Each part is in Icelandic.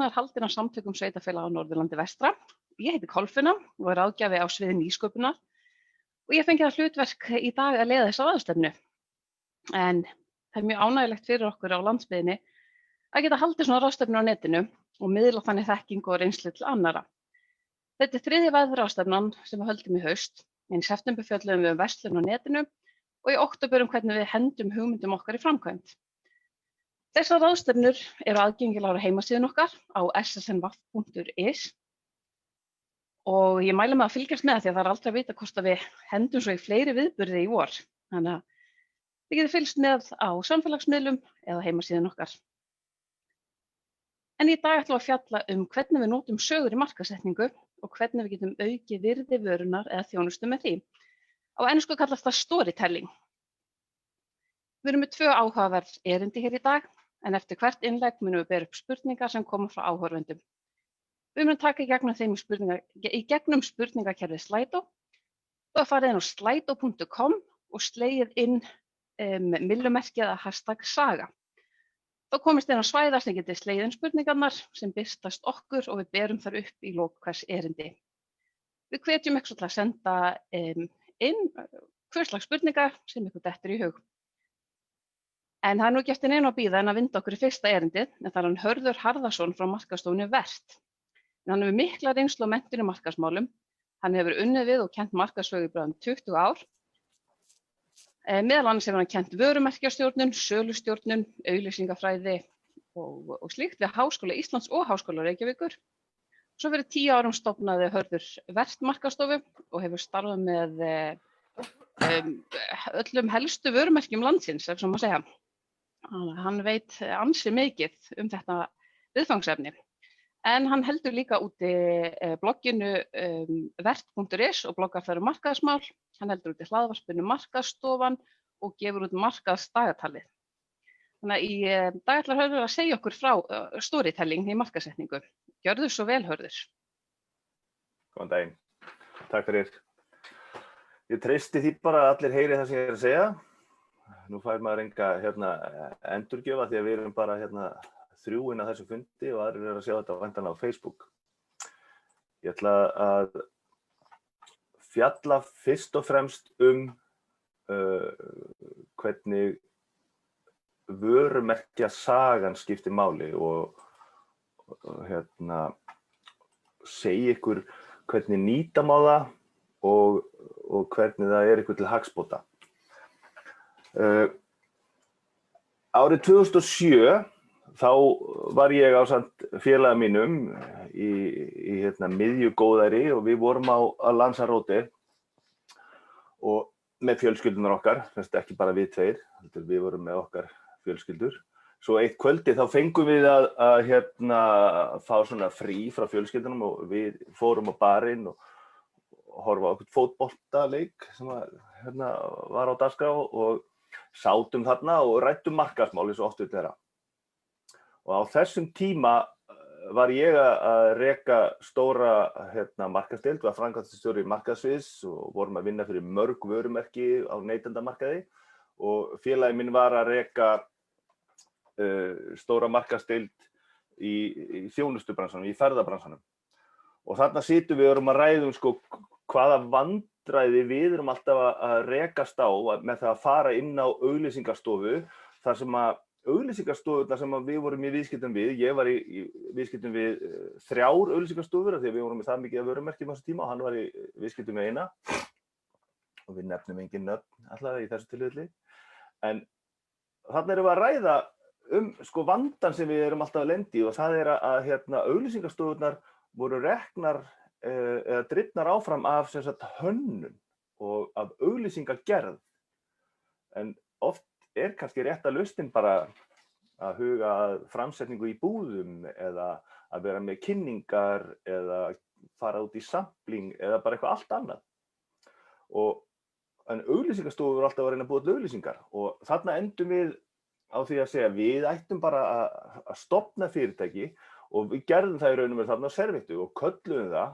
er haldin af samtökum sveitarfélaga á Norðurlandi vestra. Ég heiti Kolfinna og er ráðgjafi á sviði nýsköpunar og ég fengi það hlutverk í dag að leiða þessa ráðstefnu. En það mjög ánægjulegt fyrir okkur á landsbyggðinni að geta haldið svona ráðstefnu á netinu og miðla þannig þekkingu og reynslu til annarra. Þetta er þriðja ráðstefnan sem við höldum í haust. En í september fjölluðum við verslun á netinu og í október hvernig við hendum hugmyndum okkar í framkvæmd. Þessar ráðstefnur eru aðgengilegar á heimasíðunni okkar á ssnvaff.is og ég mæli með að fylgjast með því að það er aldrei að vita hvort að við hendum svo í fleiri viðburði í vor. Þannig að þið getið fylgst með á samfélagsmiðlum eða heimasíðunni okkar. En í dag ætlum við að fjalla hvernig við notum sögur í markaðssetningu og hvernig við getum aukið virði vörunar eða þjónustu með því. Á ensku kallast það storytelling. Við erum með 2 áhugaverð erindi hér í dag, en eftir hvert innlegg munum við bera upp spurningar sem koma frá áhorfendum. Við munum taka í gegnum spurningakerfið Slido og farið inn á slido.com og slegið inn millumerkið eða hashtag saga. Þá komist inn á svæðar sem getið slegið inn spurningarnar sem birtast okkur og við berum þar upp í lok hvers erindi. Við hvetjum ykkur til að senda inn hvers slags spurningar sem ykkur dettur í hug. En það er nú ekki eftir neinu að bíða en að vinda okkur í fyrsta erindið, en það er hann Hörður Harðarson frá markaðsstofunni Vert. Hann hefur mikla reynslu og menntun í markaðsmálum. Hann hefur unnið við og kennt markaðssögu í bráðum 20 ár. Meðal annars hefur hann kennt vörumerkjastjórnun, sölustjórnun, auglýsingafræði og slíkt við Háskóla Íslands og Háskóla Reykjavíkur. Svo fyrir 10 árum stofnaði Hörður Vert markaðsstofu og hefur starfað með öllum helstu vörumerkjum landsins, ef svo má segja. Hann veit ansi mikið þetta viðfangsefni. En hann heldur líka úti blogginu vert.is og bloggar þar markaðsmál. Hann heldur úti hlaðvarpinu Markaðsstofan og gefur út markaðsdagatalið. Þannig að í dag ætlar Hörður að segja okkur frá storytelling í markaðssetningu. Gjörðu svo vel, Hörður. Góðan daginn. Takk fyrir. Ég treysti því bara að allir heyri það sem ég er að segja. Nú fær maður enga endurgjöfa því að við erum bara 3 inn á þessu fundi og aðrir að sjá þetta væntanlega á Facebook. Ég ætla að fjalla fyrst og fremst hvernig vörumerkjasagan skiptir máli og segja ykkur hvernig nýta má það og hvernig það er ykkur til hagsbóta. Árið 2007 þá var ég ásamt félaga mínum í miðju góðæri og við vorum á Lanzarote og með fjölskyldunar okkar, ekki bara við tveir, við vorum með okkar fjölskyldur. Svo eitt kvöldi þá fengum við að fá svona frí frá fjölskyldunum og við fórum á barinn og horfa á okkur fótboltaleik sem var á dagskrá og sátum þarna og ræddum markaðsmál eins og oft vill vera. Og á þessum tíma var ég að reka stóra markaðsdeild, var framkvæmdastjóri markaðssviðs og vorum að vinna fyrir mörg vörumerki á neytendamarkaði og félagi minn var að reka stóra markaðsdeild í þjónustubransanum, í ferðabransanum. Og þarna situm við og erum að ræða hvaða vandræði við erum alltaf að rekast á með það að fara inn á auglýsingastofu, þar sem að auglýsingastofurnar sem við vorum í viðskiptum við, ég var í viðskiptum við 3 auglýsingastofur af því að við vorum með það mikið af vörumerkjum á þessu tíma og hann var í viðskiptum með eina og við nefnum engin nöfn alltaf í þessu tilfelli. En þarna erum við að ræða vandann sem við erum alltaf að lenda í og það er að auglýsingastofurnar voru reknar eða drifnar áfram af hönnun og af auglýsingagerð. En oft er kannski rétta lausnin bara að huga að framsetningu í búðum eða að vera með kynningar eða fara út í sampling eða bara eitthvað allt annað. En auglýsingastofur voru alltaf að reyna að búa til auglýsingar og þarna endum við á því að segja við ættum bara að stofna fyrirtæki og við gerðum það í raun og veru þarna á Servittu og kölluðum það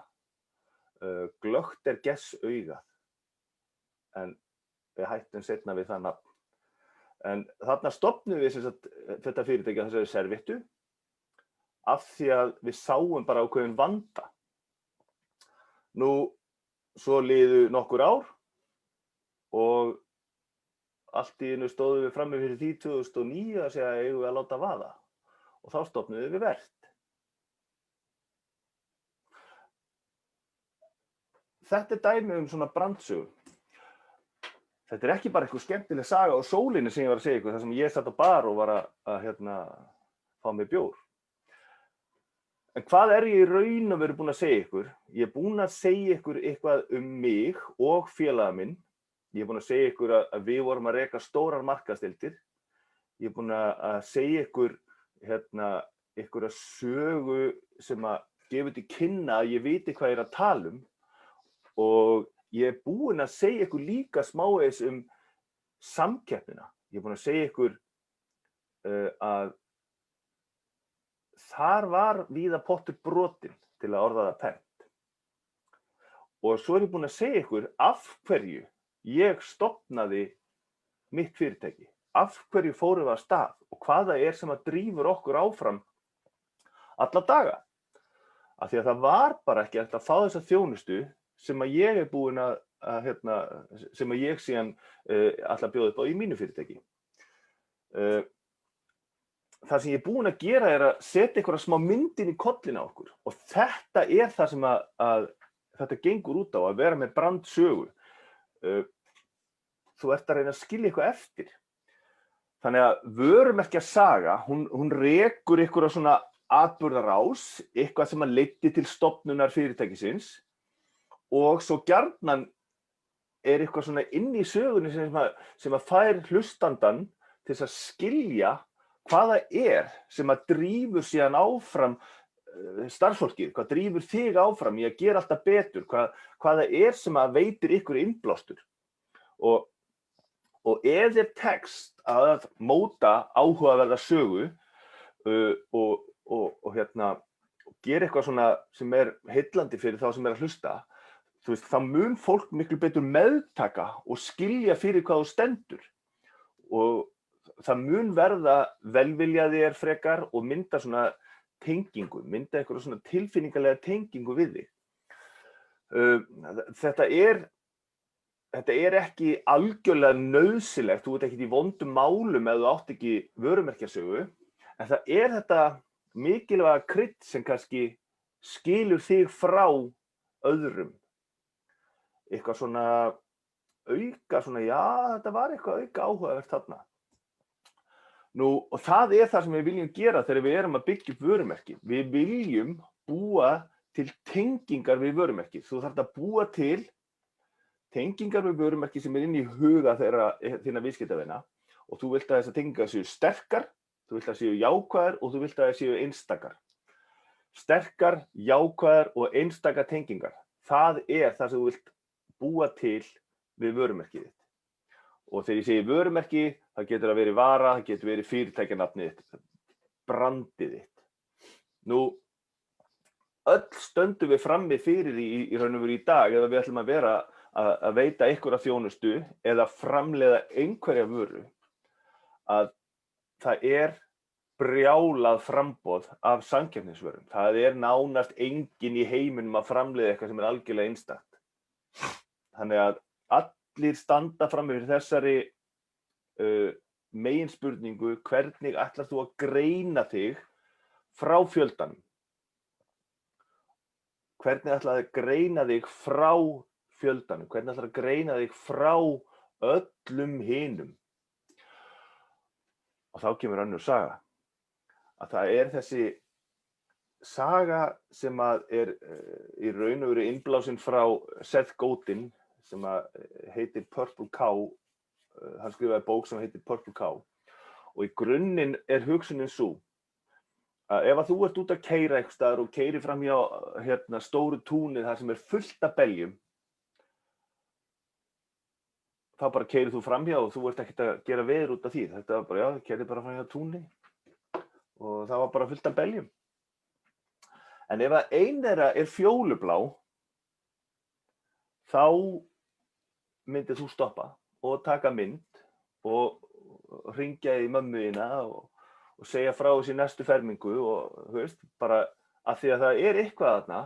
glöggt er gess augað. En við hættum seinna við það nafn. En þarna stofnum við þetta fyrirtæki á þessari Servittu af því að við sáum bara ákveðinn vanda. Nú, svo liðu nokkur ár og allt í einu stóðum við frammi fyrir því 2009 að segja eigum við að láta vaða og þá stofnuðum við Vert. Þetta dæmi svona brandsögu. Þetta ekki bara eitthvað skemmtileg saga á sólinni sem ég var að segja ykkur, þar sem ég satt á bar og var að fá mér bjór. En hvað ég í raun og veru búinn að segja ykkur? Ég búinn að segja ykkur eitthvað mig og félaga minn. Ég búinn að segja ykkur að við vorum að reka stórar markaðsdeildir. Ég búinn að segja ykkur einhverja sögu sem að gefa til kynna að ég viti hvað ég að tala og ég búinn að segja ykkur líka smávegis samkeppnina. Ég búinn að segja ykkur að þar var víða pottur brotinn til að orða það pent. Og svo ég búinn að segja ykkur af hverju ég stofnaði mitt fyrirtæki. Af hverju fórum við af stað og hvað það sem að drífur okkur áfram alla daga. Af því að það var bara ekki hægt að fá þessa þjónustu sem að ég búinn sem að ég síðan ætla að bjóða upp á í mínu fyrirtæki. Það sem ég búinn að gera að setja einhverja smá myndin í kollina á okkur og þetta það sem að þetta gengur út á að vera með brandsögu. Þú ert að reyna að skilja eitthvað eftir. Þannig að vörumerkjasaga, hún rekur einhverja svona atburðarás, eitthvað sem að leiddi til stofnunar fyrirtækisins og svo gjarnan eitthvað svona inn í sögunni sem að fær hlustandan til þess að skilja hvað það sem að drífur síðan áfram starfsfólkið, hvað drífur þig áfram í að gera alltaf betur, hvað það sem að veitir ykkur innblástur. Og ef tekst að móta áhugaverða sögu og gera eitthvað svona sem heillandi fyrir þá sem að hlusta, þú veist, þá mun fólk miklu betur meðtaka og skilja fyrir hvað þú stendur. Og það mun verða velvilja þér frekar og mynda svona tengingu, mynda eitthvað svona tilfinningalega tengingu við þig. Þetta ekki algjörlega nauðsynlegt, þú ert ekki í vondum málum ef þú átt ekki vörumerkjasögu, en það þetta mikilvæga krydd sem kannski skilur þig frá öðrum. Eitthvað svona auka, já, þetta var eitthvað auka áhugavert þarna. Nú, og það það sem við viljum gera þegar við erum að byggja upp vörumerki. Við viljum búa til tengingar við vörumerki. Þú þarft að búa til tengingar við vörumerki sem inn í huga þinna viðskiptavina og þú vilt að þessar tengingar séu sterkar, þú vilt að séu jákvæðar og þú vilt að séu einstakar. Sterkar, jákvæðar og einstakar tengingar. Það það sem þú vilt búa til við vörumerkið þitt. Og þegar ég segi vörumerki, það getur að vera vara, það getur verið fyrirtækjanafnið þitt, brandið þitt. Nú, öll stöndum við frammi fyrir í raun og veru í dag eða við ætlum að vera að veita einhverja þjónustu eða framleiða einhverja vöru að það brjálað framboð af samkeppnisvörum. Það nánast enginn í heiminum að framleiða eitthvað sem algjörlega einstakt. Þannig að allir standa frammi fyrir þessari meginspurningu, hvernig ætlar þú að greina þig frá fjöldanum? Hvernig ætlar að greina þig frá fjöldanum? Hvernig ætlar að greina þig frá öllum hinum? Og þá kemur önnur saga. Að það þessi saga sem að í raun og veru innblásin frá Seth Godin sem heitir Purple Cow. Hann skrifaði bók sem heitir Purple Cow. Og í grunninn hugsunin sú að ef að þú ert út að keyra einhvers staðar og keyrir fram hjá stóru túnið þar sem fullt af beljum, þá bara keyrir þú fram hjá og þú ert ekkert að gera veður út af því. Þetta var bara, já, keyrði bara fram hjá túni og það var bara fullt af beljum. En ef að ein þeirra fjólublá, þá myndir þú stoppa og taka mynd og hringja í mömmu þína og segja frá þessi næstu fermingu og þú veist, bara af því að það eitthvað þarna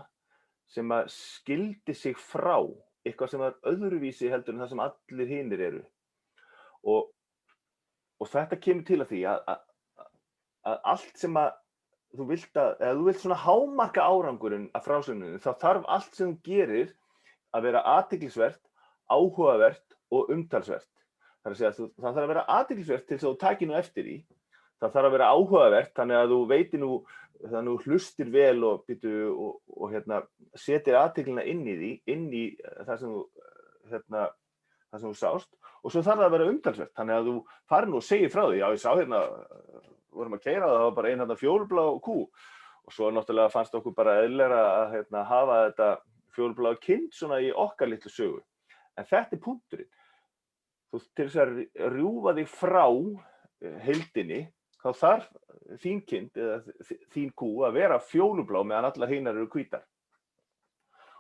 sem að skildi sig frá, eitthvað sem var öðruvísi heldur en það sem allir hinir eru. Og þetta kemur til að því að allt sem að þú vilt svona hámarka árangurinn af frásögninni, þá þarf allt sem þú gerir að vera athyglisvert, áhugavert og umtalsvert. Það er að segja, það þarf að vera athyglisvert til þess að þú taki nú eftir því. Það þarf að vera áhugavert, þannig að þú veitir nú, þannig að þú hlustir vel og setir athyglina inn í það sem þú sást. Og svo þarf það að vera umtalsvert, þannig að þú farir nú og segir frá því, já ég sá vorum að keyra, það var bara ein fjólublá kú. Og svo náttúrulega fannst okkur bara eðlilegra að hafa þetta fjólubláa kind svona í okkar litlu sögu. En þetta punkturinn. Þú til þess að rjúfa þig frá heildinni, þá þarf þín kind eða þín kú að vera fjólublá meðan allar hinar eru hvítar.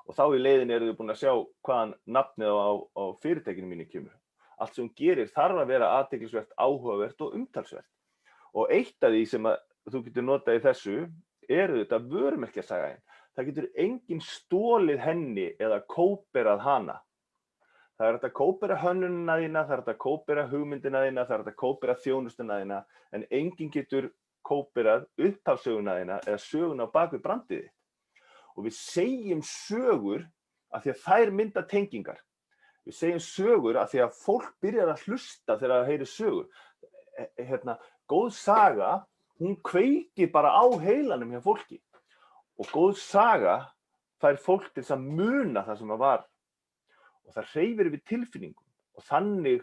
Og þá í leiðinni eru þið búin að sjá hvaðan nafnið á fyrirtækinu mínu kemur. Allt sem hún gerir þarf að vera athyglisvert, áhugavert og umtalsvert. Og eitt af því sem þú getur notað í þessu þetta vörumerkjasaga. Það getur enginn stolið henni eða kóperað hana. Það hægt að kópera hönnunina þína, það hægt að kópera hugmyndina þína, það hægt að kópera þjónustuna þína, en enginn getur kóperað upphafssöguna þína eða söguna á bak við brandið þitt. Og við segjum sögur af því að þær mynda tengingar. Við segjum sögur af því að fólk byrjar að hlusta þegar það heyrir sögur. Góð saga, hún kveikir bara á heilanum hjá fólki. Og góð saga fær fólk til þess að muna það sem það var. Og það hreyfir við tilfinningum. Og þannig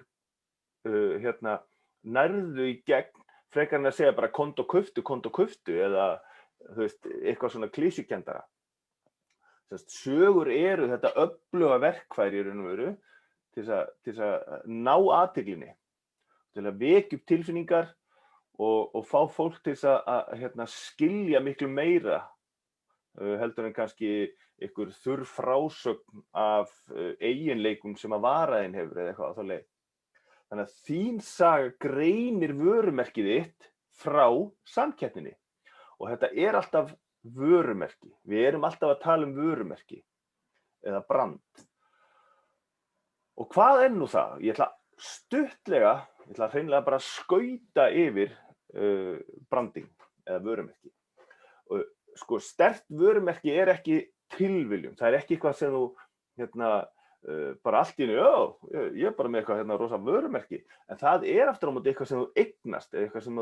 nærðu í gegn, frekar en að segja bara kont og kauftu, eða þú veist, eitthvað svona klísjukendara. Sögur eru þetta öfluga verkfæri í raun og veru til þess að ná athyglinni, til að vekja upp tilfinningar og fá fólk til þess að skilja miklu meira heldur en kannski einhver þurr frásögn af eiginleikum sem að varaðin hefur eða eitthvað á þá leið. Þannig að þín saga greinir vörumerkið þitt frá samkeppninni og þetta alltaf vörumerki. Við erum alltaf að tala um vörumerki eða brand. Og hvað nú það? Ég ætla stuttlega, hreinlega bara að skauta yfir branding eða vörumerki. Og sko, sterkt vörumerki ekki tilviljun. Það ekki eitthvað sem þú bara allt í einu, ég bara með eitthvað rosa vörumerki. En það aftur á móti eitthvað sem þú eignast, eða eitthvað sem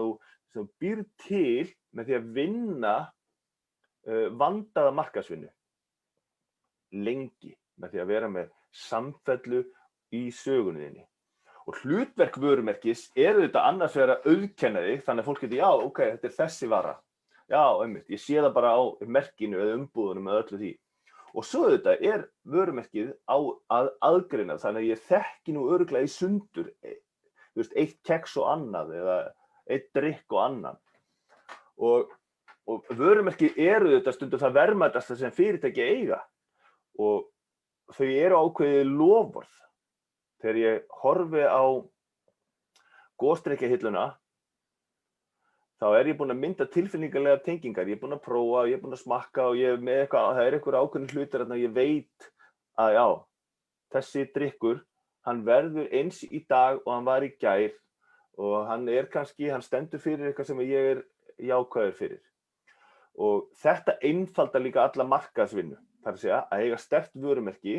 þú býr til með því að vinna vandaða markaðsvinnu lengi með því að vera með samfellu í sögunni þinni. Og hlutverk vörumerkis þetta annars vegar að auðkenna þig, þannig að fólk getur, já, ok, þetta þessi vara. Já, einmitt, ég sé það bara á merkinu eða umbúðunum eða öllu því. Og svo þetta vörumerkið að aðgreina, þannig að ég þekki nú örugglega í sundur, þú veist, eitt keks og annað eða eitt drykk og annan. Og vörumerki þetta stundum það verðmætasta sem fyrirtæki eiga og þau ákveðið loforð. Þegar ég horfi á gosdrykkjahilluna, þá ég búinn að mynda tilfinningarlega tengingar. Ég búinn að prófa, ég búinn að smakka og ég með eitthvað, það einhver ákveðin hlutir þarna ég veit að já, þessi drykkur, hann verður eins í dag og hann var í gær og hann stendur fyrir eitthvað sem ég jákvæður fyrir. Og þetta einfaldar líka alla markaðsvinnu. Það að segja að eiga sterkt vörumerki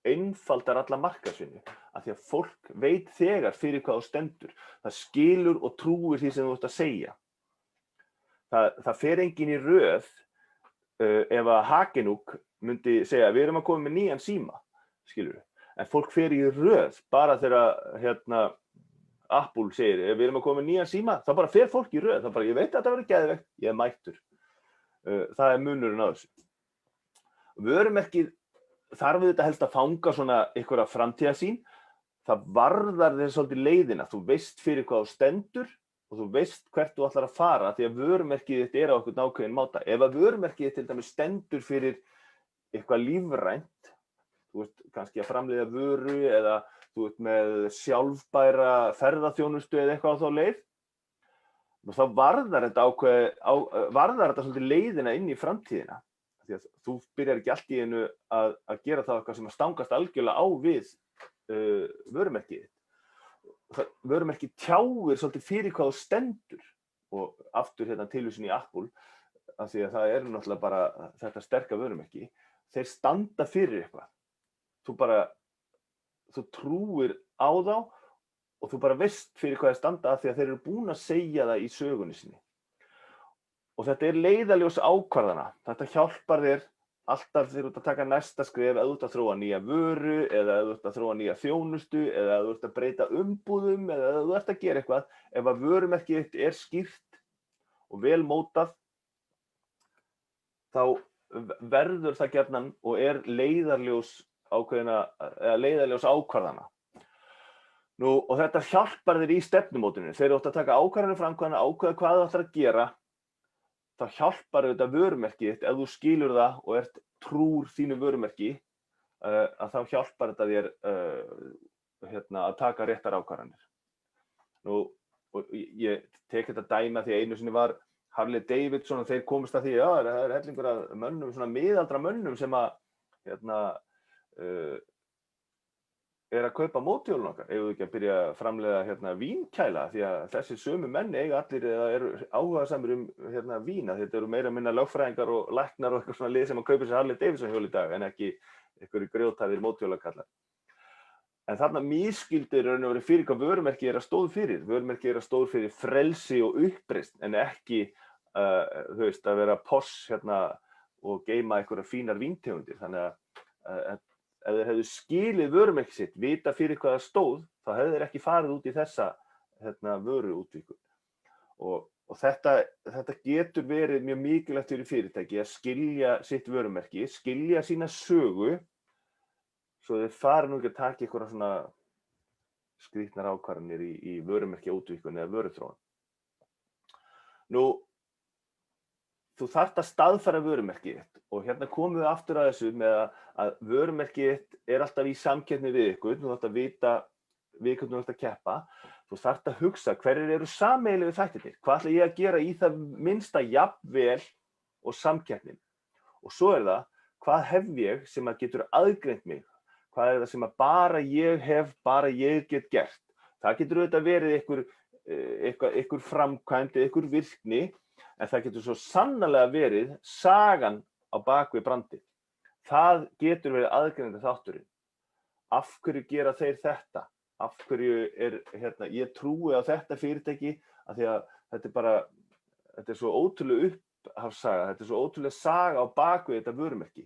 einfaldar alla markaðsvinnu. Af því að fólk veit þegar fyrir hvað þú stendur. Það skilur og trúir því sem þú ert að segja. Það fer enginn í röð ef að Hakenúk myndi segja við erum að koma með nýjan síma, skilurðu. En fólk fer í röð bara þegar Apple segir, við erum að koma með nýjan síma, þá bara fer fólk í röð, það bara, ég veit að þetta verður geðveikt, ég mættur. Það munurinn á þessu. Vörumerkið þarf þetta helst að fanga svona einhverja framtíðarsýn, það varðar þér svolítið leiðina, þú veist fyrir hvað þú stendur og þú veist hvert þú ætlar að fara því að vörumerkið þitt á einhvern ákveðinn máta. Ef að vörumerkið þitt til dæmis stendur fyrir eitthvað lífrænt, þú ert kannski að framleiða vöru eða þú ert með sjálfbæra ferðaþjónustu eða eitthvað á þá leið, Og þá varðar þetta svolítið leiðina inn í framtíðina. Því að þú byrjar ekki allt í einu að gera það eitthvað sem að stangast algjörlega á við vörumerkið. Vörumerkið tjáir svolítið fyrir hvað þú stendur, og aftur hérna tilvísun í Apple, af því að það er náttúrulega bara þetta sterka vörumerki. Þeir standa fyrir eitthvað. Þú trúir á þá og þú bara veist fyrir hvað þeir standa, af því að þeir eru búin að segja það í sögunni sinni. Og þetta er leiðarljós ákvarðana. Þetta hjálpar þér alltaf þegar þú ert að taka næsta skref, eða þú ert að þróa nýja vöru, eða þú ert að þróa nýja þjónustu, eða þú ert að breyta umbúðum, eða þú ert að gera eitthvað. Ef að vörumerkið þitt er skýrt og vel mótað, þá verður það gjarnan og er leiðarljós ákvarðana. Og þetta hjálpar þér í stefnumótuninni. Þegar þú ert að taka ákvarðanir framkvæmda, ákveða hvað þú ætlar að gera, þá hjálpar þetta vörumerkið þitt, ef þú skilur það og ert trúr þínu vörumerki, að þá hjálpar þetta þér að taka réttar ákvarðanir. Og ég tek þetta dæmi því að einu sinni var Harley Davidson og þeir komist að því að það er hellingur af mönnum, svona miðaldra mönnum sem að er að kaupa mótorhjólin okkar. Eigum við ekki að byrja að framleiða vínkæla, því að þessi sömu menn eiga allir eða eru áhugasamir vín. Þetta eru meira minna lögfræðingar og læknar og eitthvað svona lið sem að kaupa sér Harley Davidson hjól í dag, en ekki einhverjir grjóthæfir mótorhjólakallar. En þarna misskildir raun og veru fyrir hvað vörumerkið er að stóð fyrir. Vörumerkið er að stóð fyrir frelsi og uppreisn, en ekki að vera poss og geyma einhverjar fínar víntegundir. Þannig að ef þeir hefðu skilið vörumerkið sitt, vita fyrir hvað það stóð, þá hefðu þeir ekki farið út í þessa vöruútvíkun. Og þetta getur verið mjög mikilvægt fyrir fyrirtæki að skilja sitt vörumerki, skilja sína sögu, svo þeir fari nú ekki að taka einhverja svona skrýtnar ákvarðanir í vörumerkjaútvíkun eða vöruþróun. Þú þarft að staðfæra vörumerkið þitt, og hérna komum við aftur að þessu með að vörumerkið þitt er alltaf í samkeppni við ykkur. Þú þarft að vita við hvernig þú ert að keppa. Þú þarft að hugsa hverjir eru sameiginlegu þættirnir. Hvað ætla ég að gera í það minnsta jafnvel og samkeppnin? Og svo er það, hvað hef ég sem að getur aðgreint mig? Hvað er það sem að bara ég get gert? Það getur auðvitað verið einhver framkvæmd eða einhver virkni, en það getur svo sannarlega verið sagan á bakvið brandið. Það getur verið aðgreinandi þátturinn. Af hverju gera þeir þetta? Af hverju ég trúi á þetta fyrirtæki, af því að þetta er svo ótrúlega upphafssaga, þetta er svo ótrúlega saga á bakvið þetta vörumerki.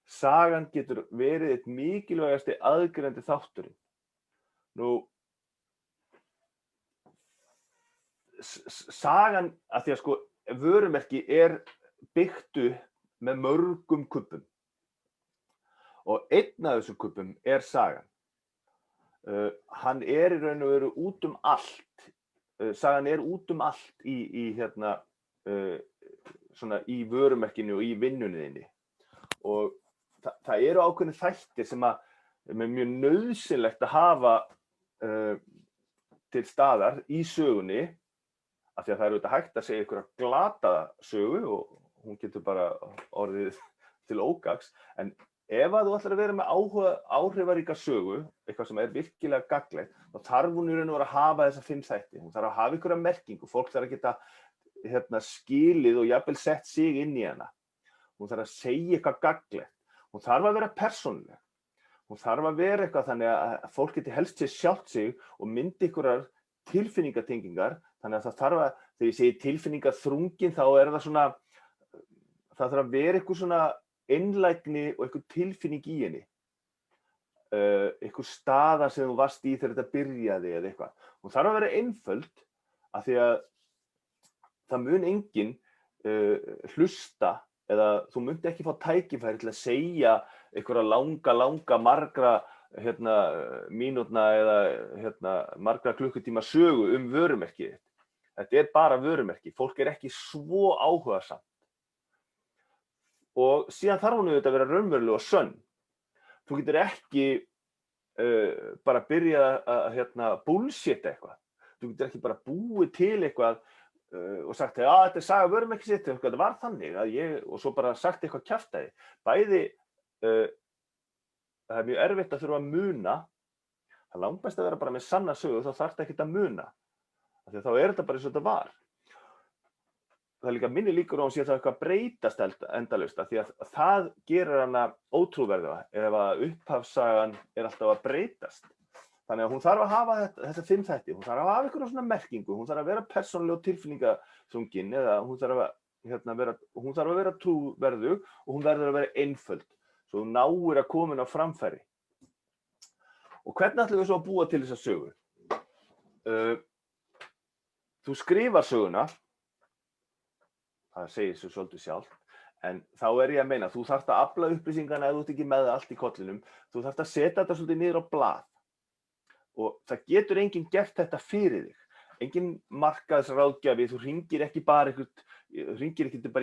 Sagan getur verið eitt mikilvægasti aðgreinandi þátturinn. Sagan, af því að vörumerki er byggt upp með mörgum kubbum, og einn af þessum kubbum er sagan. Hann er í raun og veru út allt. Sagan er út allt í vörumerkinu og í vinnunni þinni. Og það eru ákveðnir þættir sem er mjög nauðsynlegt að hafa til staðar í sögunni, af því að það er auðvitað hægt að segja einhverja glataða sögu og hún getur bara orðið til ógagns. En ef að þú ætlar að vera með áhrifaríka sögu, eitthvað sem er virkilega gagnlegt, þá þarf hún í raun og veru að hafa þessa 5 þætti. Hún þarf að hafa einhverja merkingu, fólk þarf að geta skilið og jafnvel sett sig inn í hana. Hún þarf að segja eitthvað gagnlegt. Hún þarf að vera persónuleg. Hún þarf að vera eitthvað þannig að fólk geti helst sér sjálft sig og myndi einhverjar tilfinningatengingar. Þannig að það þarf að, þegar ég segi tilfinningaþrungin, þá er það svona, það þarf að vera eitthvað svona einlægni og eitthvað tilfinning í henni. Eitthvað staða sem þú varst í þegar þetta byrjaði eða eitthvað. Hún þarf að vera einföld, af því að það mun enginn hlusta, eða þú munt ekki fá tækifæri til að segja einhverja langa margra mínútna eða margra klukkutíma sögu vörumerkið. Þetta er bara vörumerki, fólk er ekki svo áhugasamt. Og síðan þarf hún auðvitað að vera raunveruleg og sönn. Þú getur ekki bara byrjað að bullshit eitthvað. Þú getur ekki bara búið til eitthvað og sagt, þetta saga vörumerkis sitt, þetta var þannig og svo bara sagt eitthvað kjaftaði. Bæði, það mjög erfitt að þurfa að muna, það langbest að vera bara með sanna sögu, þá þarftu ekkert að muna. Því þá þetta bara eins og þetta var. Það líka minni líkur á hún sé það eitthvað breytast endalaust, því að það gerir hana ótrúverða ef að upphafssagan alltaf að breytast. Þannig að hún þarf að hafa þessa 5 þætti, hún þarf að hafa einhverja svona merkingu, hún þarf að vera persónuleg og tilfinningaþrungin, eða hún þarf að vera trúverðug og hún verður að vera einföld, svo hún náir að koma inn á framfæri. Og hvernig ætlum við svo að búa til þessa sögu? Þú skrifar söguna, það segir svo svolítið sjálft, en þá ég að meina, þú þarft að afla upplýsingarna ef þú ert ekki með það allt í kollinum, þú þarft að setja þetta svolítið niður á blað. Og það getur enginn gert þetta fyrir þig. Enginn markaðsráðgjafi, þú hringir ekki bara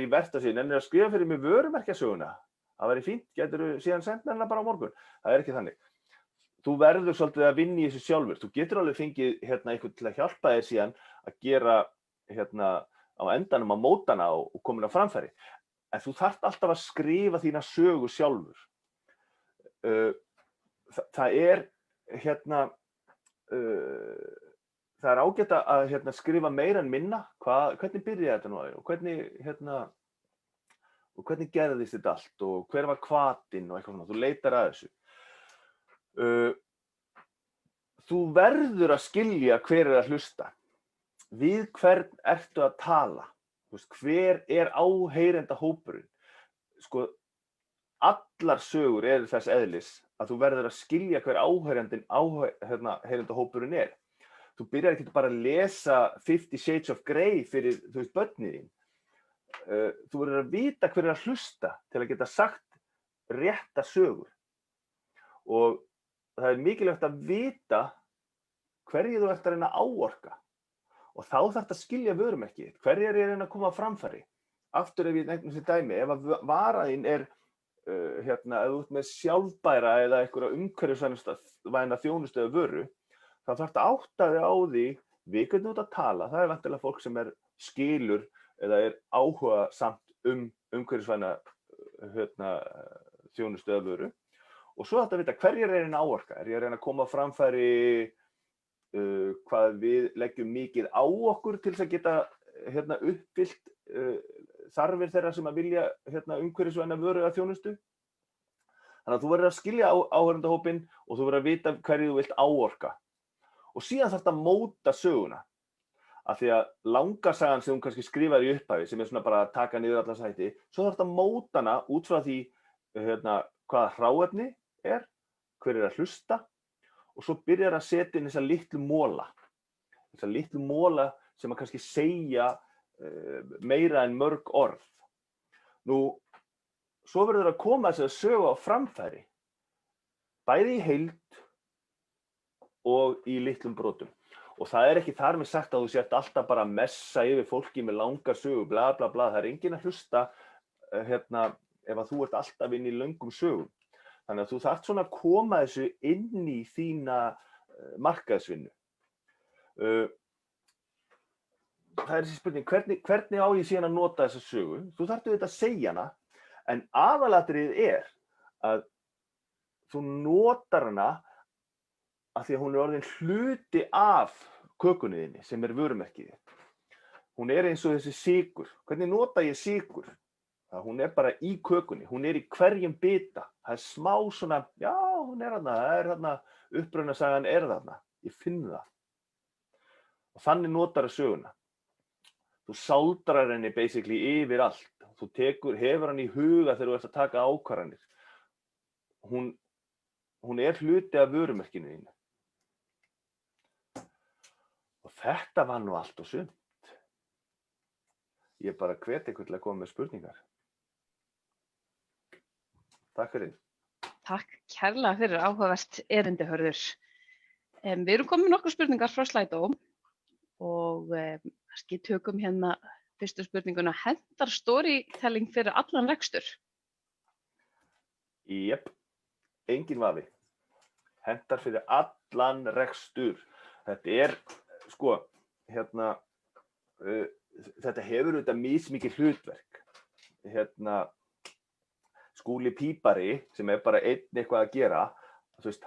í vertasíðin, en að skrifa fyrir mig vörumerkjasöguna. Það væri fínt, geturðu síðan senda hana bara á morgun. Það ekki þannig. Þú verður svolítið að vinna í þessu sjálfur. Þú getur alveg fengið einhvern til að hjálpa þér síðan að gera á endanum á mótana og komin á framfæri. En þú þarft alltaf að skrifa þína sögu sjálfur. Það það ágætt að skrifa meira en minna, hvernig byrjaði þetta nú og hvernig gerðist þetta allt og hver var hvatinn og eitthvað svona, þú leitar að þessu. Þú verður að skilja hver að hlusta, við hvern ertu að tala, hver áheyrenda hópurinn. Sko, allar sögur þess eðlis að þú verður að skilja hver áheyrenda hópurinn er. Þú byrjar ekki bara að lesa 50 Shades of Grey fyrir, börnin þín. Þú verður að vita hver að hlusta til að geta sagt rétta sögur. Og það mikilvægt að vita hverju þú ert að reyna að áorka. Og þá þarftu að skilja vörumerkið. Hverju er ég að reyna að koma á framfæri? Aftur ef ég nefnum sér dæmi, ef að varaðin ef þú ert með sjálfbæra eða einhverja umhverfisvæna þjónustu eða vöru, þá þarftu að átta þig á því við hvernig þú ert að tala. Það væntanlega fólk sem skilur eða áhugasamt umhverfisvæna þjónustu eða vöru. Og svo þarftu að vita hverju er ég að reyna að áorka. Er ég að reyna að koma á framfæri hvað við leggjum mikið á okkur til þess að geta uppfyllt þarfir þeirra sem að vilja umhverfisvæna vöru eða þjónustu. Þannig að þú verður að skilja áheyrendahópinn og þú verður að vita hverju þú vilt áorka. Og síðan þarftu að móta söguna. Af því að langa sagan sem þú kannski skrifar í upphafi, sem svona bara að taka niður alla sæti, svo þarftu að móta hana út frá því hvaða hráefni hver að hlusta, og svo byrjar að setja inn þessa litlu móla. Þessa litlu móla sem að kannski segja meira en mörg orð. Nú, svo verður að koma þess að sögu á framfæri, bæði í heild og í litlum brotum. Og það ekki þar með sagt að þú sért alltaf bara að messa yfir fólki með langar sögu, bla bla bla. Það enginn að hlusta ef að þú ert alltaf inn í löngum sögum. Þannig að þú þarft svona að koma þessu inn í þína markaðsvinnu. Það þessi spurning, hvernig á ég síðan að nota þessa sögu? Þú þarft auðvitað að segja hana, en aðalatriðið að þú notar hana af því að hún orðin hluti af kökunni þinni sem vörumerkið þitt. Hún eins og þessi sykur. Hvernig nota ég sykur? Hún bara í kökunni, hún í hverjum bita. Það smá svona, já, hún þarna, þarna, upprunarsagan þarna, ég finn það. Og þannig notar það söguna. Þú sáldrar henni basically yfir allt. Þú hefur hann í huga þegar þú ert að taka ákvarðanir. Hún hluti af vörumerkinu þínu. Og þetta var nú allt og sumt. Ég bara hvet ykkur til að koma með spurningar. Takk fyrir. Takk kærlega fyrir áhugavert erindi, Hörður. Við erum komin með nokkrar spurningar frá Slido og kannski tökum hérna fyrstu spurninguna. Hentar storytelling fyrir allan rekstur? Jep, engin vafi. Hentar fyrir allan rekstur. Þetta sko, þetta hefur auðvitað mismikið hlutverk. Skúli Pípari, sem bara einn eitthvað að gera, þú veist,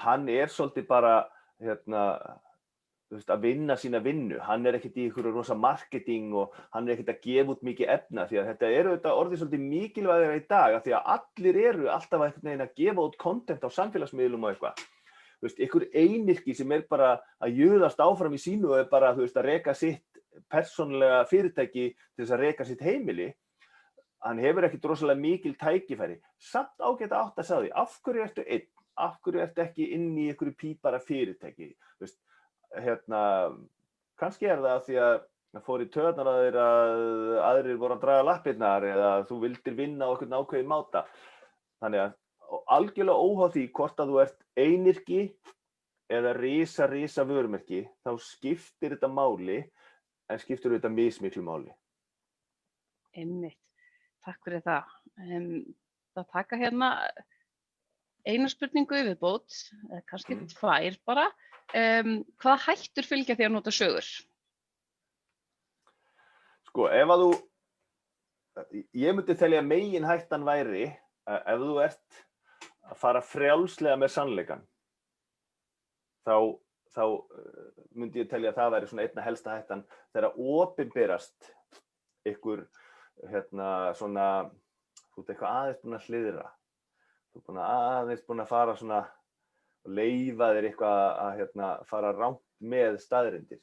hann svolítið bara, þú veist, að vinna sína vinnu. Hann ekkert í einhverju rosa marketing og hann ekkert að gefa út mikið efna, því að þetta auðvitað orðið svolítið mikilvægara í dag, af því að allir alltaf einhvern veginn að gefa út content á samfélagsmiðlum og eitthvað. Þú veist, einhver einyrki sem bara að jöðast áfram í sínu og bara, þú veist, að reka sitt persónulega fyrirtæki til þess að reka sitt heimili, hann hefur ekkert rosalega mikil tækifæri. Samt ágætt að átta sig á því, af hverju ertu einn? Af hverju ertu ekki inn í einhverju Pípara fyrirtæki? Þú veist, kannski það því að það fór í taugarnar að þér að aðrir voru að draga lappirnar eða þú vildir vinna á einhvern ákveðinn máta. Þannig að algjörlega óháð því hvort að þú ert einyrki eða risa vörumerki, þá skiptir þetta máli, en skiptir þetta mismiklu máli. Einmitt. Takk fyrir það. Það taka hérna eina spurningu í viðbót, kannski tvær bara. Hvaða hættur fylgja því að nota sögur? Sko, ég myndi telja að meginhættan væri ef þú ert að fara frjálslega með sannleikann, þá myndi ég telja að það væri svona einna helsta hættan þegar opinberast einhver svona, þú ert eitthvað aðeins búin að hliðra, þú ert aðeins búin að fara svona og leyfa þér eitthvað að fara rangt með staðreyndir.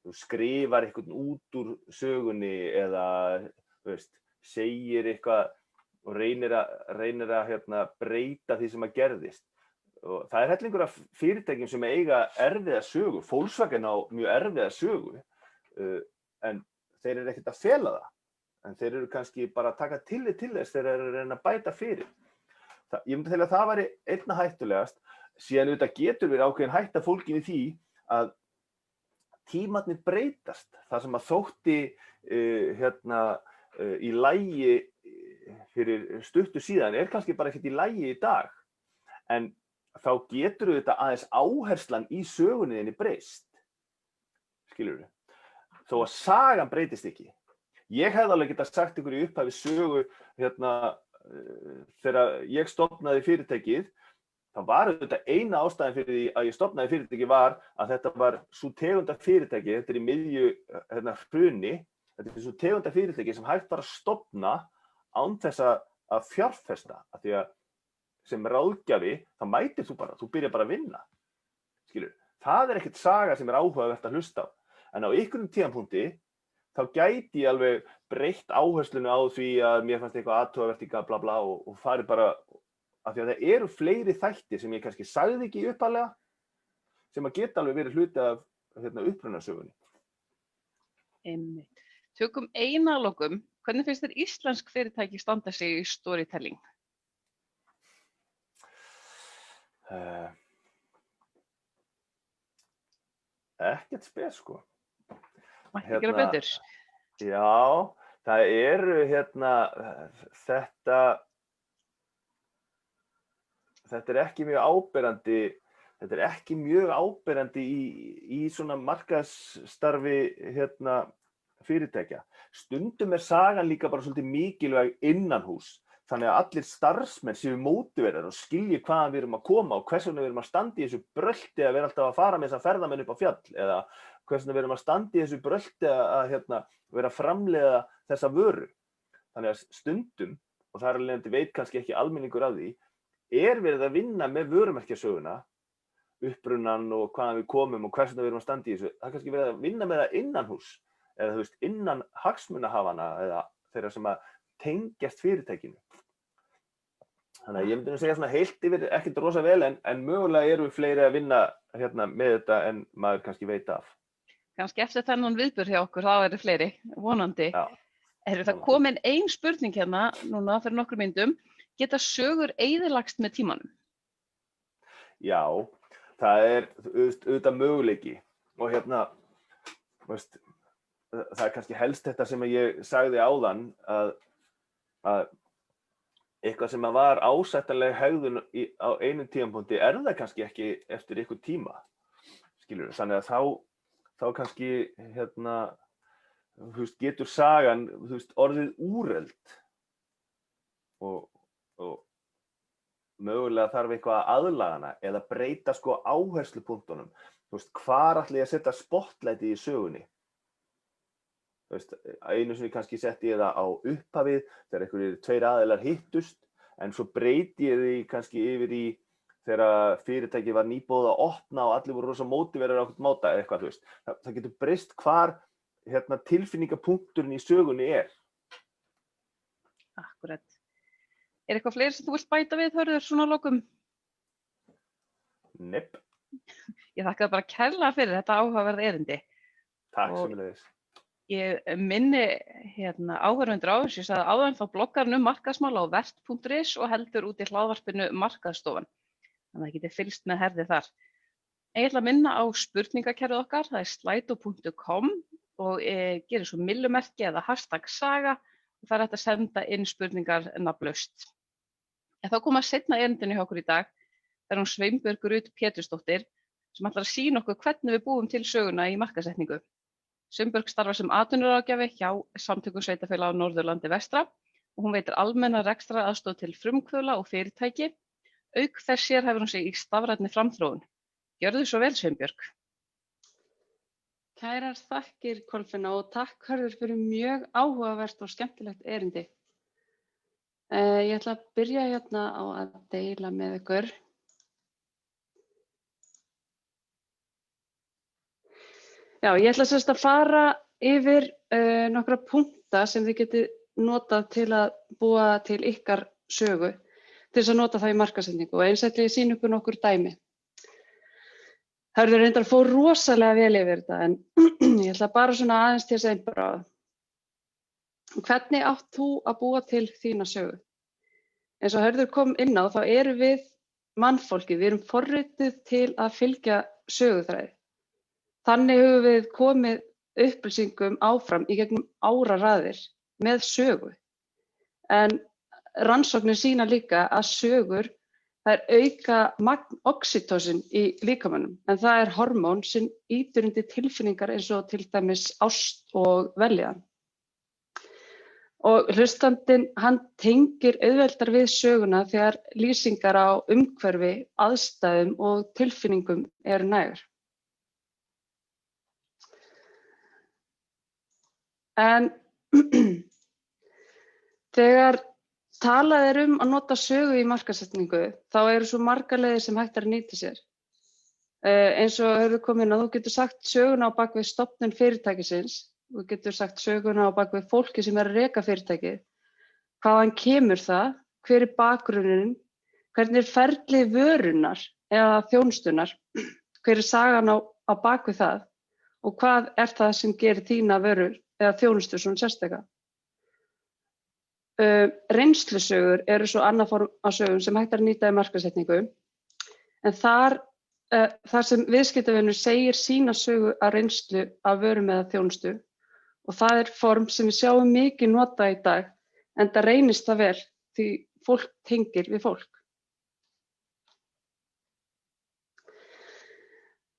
Þú skrifar eitthvað út úr sögunni eða, þú veist, segir eitthvað og reynir að breyta því sem að gerðist. Og það hellingur af fyrirtækjum sem eiga erfiða sögu. Volkswagen á mjög erfiða sögu, en þeir ekkert að fela það. En þeir kannski bara að taka tillit til þess þegar þeir reyna að bæta fyrir. Ég myndi telja að það væri einna hættulegast. Síðan auðvitað getur verið ákveðin hætta fólgin í því að tímarnir breytast. Það sem að þótti í lagi fyrir stuttu síðan kannski bara ekkert í lagi í dag. En þá getur auðvitað aðeins áherslan í sögunni þinni breyst. Skilurðu? Þó að sagan breytist ekki. Ég hefði alveg getað sagt ykkur í upphafi sögu þegar ég stofnaði fyrirtækið, þá var auðvitað eina ástæðan fyrir því að ég stofnaði fyrirtækið var að þetta var sú tegunda fyrirtæki, þetta í miðju hruni, þetta sú tegunda fyrirtæki sem hægt var að stofna án þess að fjárfesta, af því að sem ráðgjafi, þá mætir þú byrjar bara að vinna. Skilur, það ekkert saga sem áhugavert að hlusta á, en á einhverjum tímapunkti þá gæti ég alveg breytt áherslunni á því að mér fannst eitthvað athugavert í bla bla og farið bara, af því að það eru fleiri þættir sem ég kannski sagði ekki upphaflega, sem að geta alveg verið hluti af upprunasögunni. Einmitt. Tökum eina að lokum. Hvernig finnst þér íslensk fyrirtæki standa sig í storytelling? Ekkert spes, sko. Mætti gera betur. Já, það eru þetta ekki mjög áberandi, í svona markaðsstarfi fyrirtækja. Stundum sagan líka bara svolítið mikilvæg innanhús, þannig að allir starfsmenn séu mótiverar og skilji hvaðan við erum að koma og hvers vegna við erum að standa í þessu brölti að vera alltaf að fara með þessa ferðamenn upp á fjall, eða hvers vegna við erum að standa í þessu brölti að vera að framleiða þessa vöru. Þannig að stundum, og það alveg veit kannski ekki almenningur af því, verið að vinna með vörumerkjasöguna, upprunnan og hvaðan við komum og hvers vegna við erum að standa í þessu. Það kannski verið að vinna með það innanhús, eða þú veist, innan hagsmunahafana eða þeirra sem að tengjast fyrirtækinu. Þannig að ég myndi segja svona heilt yfir ekkert rosa vel, en mögulega eru fleiri að vinna með þetta en maður kannski veit af. Kannski eftir þennan viðburð hjá okkur, þá eru fleiri, vonandi. Já. Það komin ein spurning hérna núna fyrir nokkrum myndum. Geta sögur eyðilagst með tímanum? Já, það auðvitað möguleiki. Og það kannski helst þetta sem ég sagði áðan, að eitthvað sem var ásættanleg hegðun á einum tímapunkti það kannski ekki eftir einhvern tíma. Skilurðu, þannig að þá kannski getur sagan, orðið úrelt og mögulega þarf eitthvað að aðlaga hana eða breyta sko áherslupunktunum. Hvar ætla ég að setja spotlightið í sögunni? Einu sinni kannski setti ég það á upphafið þegar einhverjir tveir aðilar hittust, en svo breyti ég því kannski yfir í þegar fyrirtæki var nýbúið að opna og allir voru rosa mótiveraðir á einhvern máta eða eitthvað, það getur breyst hvar tilfinningapunkturinn í sögunni er. Akkurat. Er eitthvað fleiri sem þú vilt bæta við, Hörður, svona að lokum? Nepp. Ég þakka það bara kærlega fyrir þetta áhugaverða erindi. Takk sömuleiðis. Ég minni áhorfendur á þessu, ég sagði áðan þá bloggar hann markaðsmál á vert.is og heldur út í hlaðvarpinu Markaðsstofan. Þannig að það getið fylgst með herði þar. Ég ætla að minna á spurningakerfið okkar, það er slido.com og gerir svo millumerki eða #saga og það er hægt að senda inn spurningar nafnlaust. En þá koma seinna erindinu hjá okkur í dag, það er hún Sveinbjörg Rut Pétursdóttir sem ætlar að sýna okkur hvernig við búum til söguna í markaðssetningu. Sveinbjörg starfar sem atvinnuráðgjafi hjá Samtökum sveitarfélaga á Norðurlandi vestra og hún veitir almenna rekstraraðstoð til frumkvöðla og fyrirtæki. Auk þess sérhæfir hún sig í stafrænni framþróun. Gjörðu svo vel, Sveinbjörg. Kærar þakkir, Kolfinna, og takk Hörður fyrir mjög áhugavert og skemmtilegt erindi. Ég ætla að byrja hérna á að deila með ykkur. Já, ég ætla sérst að fara yfir nokkra punkta sem þið getið notað til að búa til ykkar sögu, til þess að nota það í markaðssetningu og eins ætla ég að sýna ykkur nokkur dæmi. Hörður reyndar fór rosalega vel yfir þetta en ég ætla bara svona aðeins til þess að einbara. Hvernig átt þú að búa til þína sögu? Eins og Hörður kom inn á þá erum við mannfólkið, við erum forrituð til að fylgja söguþræði. Þannig höfum við komið upplýsingum áfram í gegnum áraraðir með sögu. En rannsóknir sýna líka að sögur, það er auka magn oxytocin í líkamanum, en það er hormón sem ýtir undir tilfinningar eins og til dæmis ást og vellíðan. Og hlustandinn, hann tengir auðveldar við söguna þegar lýsingar á umhverfi, aðstæðum og tilfinningum eru nægar. En þegar talað er að nota sögu í markaðssetningu, þá eru svo margar leiðir sem hægt er að nýta sér. Eins og hefur komið inn að þú getur sagt söguna á bakvið stofnun fyrirtækisins, þú getur sagt söguna á bakvið fólki sem er að reka fyrirtækið, hvaðan kemur það, hver er bakgrunninn, hvernig er ferli vörunar eða þjónustunar, hver er sagan á bakvið það og hvað er það sem gerir þína vörur eða þjónustu svona sérstaka. Reynslusögur eru svo annað form af sögum sem hægt er að nýta í markaðssetningu, en þar sem viðskiptavinur segir sína sögu af reynslu af vörum eða þjónustu og það er form sem við sjáum mikið nota í dag, en það reynist það vel því fólk tengir við fólk.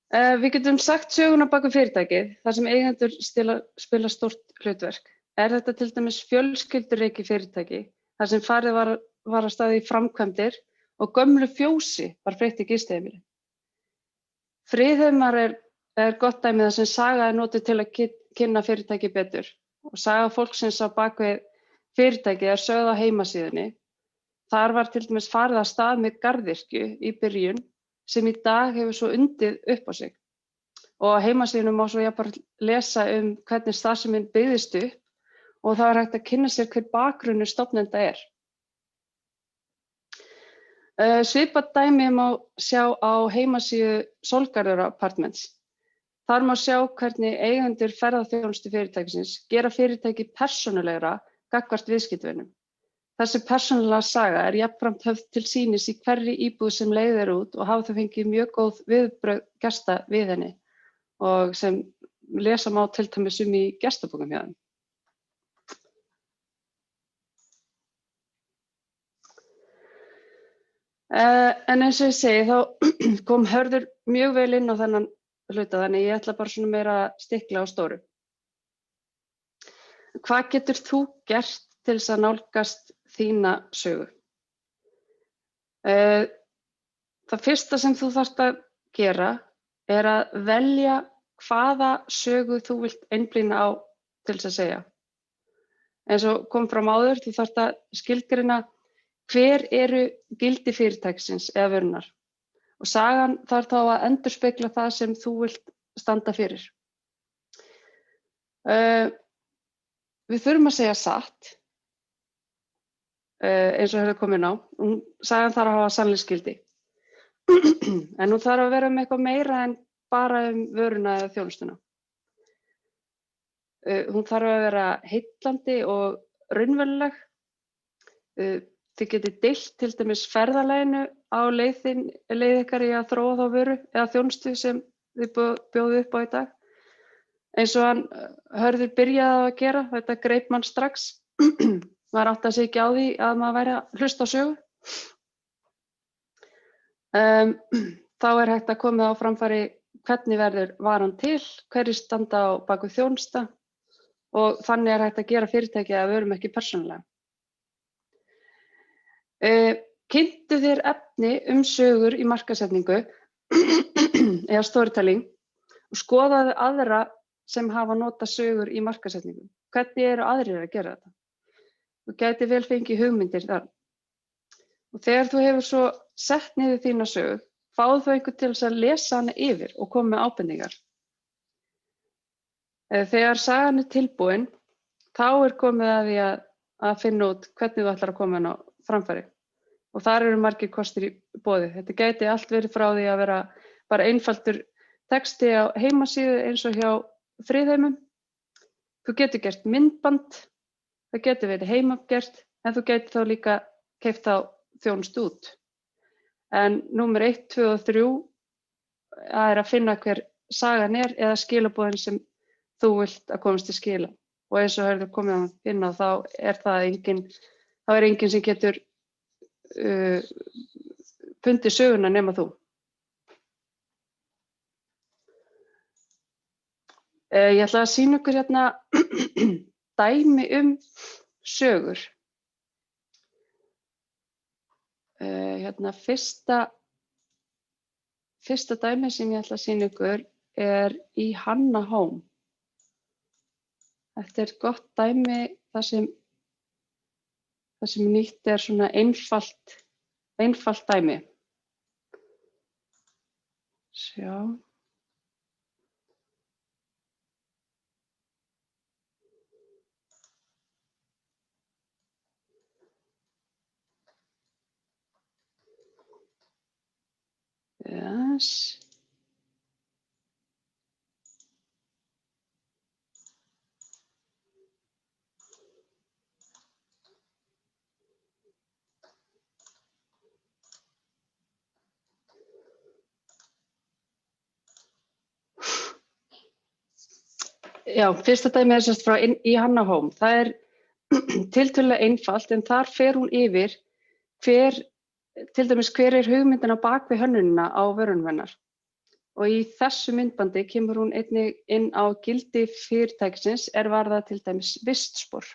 Við getum sagt söguna bak við fyrirtækið, þar sem eigendur spila stórt hlutverk. Er þetta til dæmis fjölskyldureiki fyrirtæki, þar sem farið var að staði í framkvæmdir og gömlu fjósi var breytt í gistiheimili. Friðheimar er gott dæmi þar sem saga er notuð til að kynna fyrirtæki betur og saga fólksins á bak við fyrirtæki er sögð á heimasíðunni. Þar var til dæmis farið að stað með garðyrkju í byrjun sem í dag hefur svo undið upp á sig. Og á heimasíðunum má svo jafnvel lesa hvernig starfsemin byggðist upp og það er hægt að kynna sér hver bakgrunnur stofnenda er. Svipað dæmi má sjá á heimasíðu Sólgarður Apartments. Þar má sjá hvernig eigendur ferðaþjónustu fyrirtækisins gera fyrirtæki persónulegra gagnvart viðskiptavinum. Þessi persónulega saga er jafnframt höfð til sýnis í hverri íbúð sem leigð er út og hafa þau fengið mjög góð viðbrögð gesta við henni og sem lesa má til dæmis í gestabókum hjá þeim. En eins og ég segi þá kom Hörður mjög vel inn á þennan hluta, þannig ég ætla bara svona meira að stikla á stóru. Hvað getur þú gert til þess að nálgast þína sögu? Það fyrsta sem þú þarft að gera að velja hvaða sögu þú vilt einblína á til þess að segja. Eins og kom fram áður, þú þarft að skilgreina hver eru gildi fyrirtækisins eða vörunar. Og sagan þarf þá að endurspegla það sem þú vilt standa fyrir. Við þurfum að segja satt, eins og hefur komið inn á. Sagan þarf að hafa sannleiksgildi. En hún þarf að vera með eitthvað meira en bara vöruna eða þjónustuna. Hún þarf að vera heillandi og raunveruleg. Þið getið deilt til dæmis ferðalaginu á leið ykkar í að þróa þá vöru eða þjónustu sem þið bjóðu upp á í dag. Eins og hann Hörður byrjaði að gera, þetta greip mann strax. Maður átti að sig ekki á því að maður væri að hlusta á sögu. Þá hægt að koma á framfæri hvernig verður varan til, hverjir standa á baku þjónusta og þannig hægt að gera fyrirtæki að vörum ekki persónulega. Kynntu þér efni sögur í markaðssetningu eða storytelling og skoðaðu aðra sem hafa notað sögur í markaðssetningu. Hvernig eru aðrir að gera þetta? Þú gæti vel fengið hugmyndir þar. Og þegar þú hefur svo sett niður þína sögu, fáðu þú einhvern til þess að lesa hana yfir og koma með ábendingar. Þegar sagan tilbúin, þá komið að því að finna út hvernig þú ætlar að koma henni á framfæri. Og þar eru margir kostir í boði. Þetta gæti allt verið frá því að vera bara einfaldur texti á heimasíðu eins og hjá Friðheimum. Þú getur gert myndband, það getur verið heimagert, en þú getur þá líka keypt þá þjónustu út. En númer 1, 2 og 3 að finna hver sagan eða skilaboðin sem þú vilt að komast til skila. Og eins og Hörður komið inn á, þá er enginn sem getur fundið söguna nema þú. Ég ætla að sýna ykkur hérna dæmi sögur. Hérna fyrsta dæmi sem ég ætla að sýna ykkur í Hanna Home. Þetta er gott dæmi þar sem nýtt svona einfalt dæmi. Sjá. Yes. Já, fyrsta dæmi semst frá í Hanna Home. Það tiltölulega einfalt en þar fer hún yfir til dæmis hver hugmyndin á bak við hönnunina á vörunum hennar. Og í þessu myndbandi kemur hún einnig inn á gildi fyrirtækisins varðar til dæmis vistspor.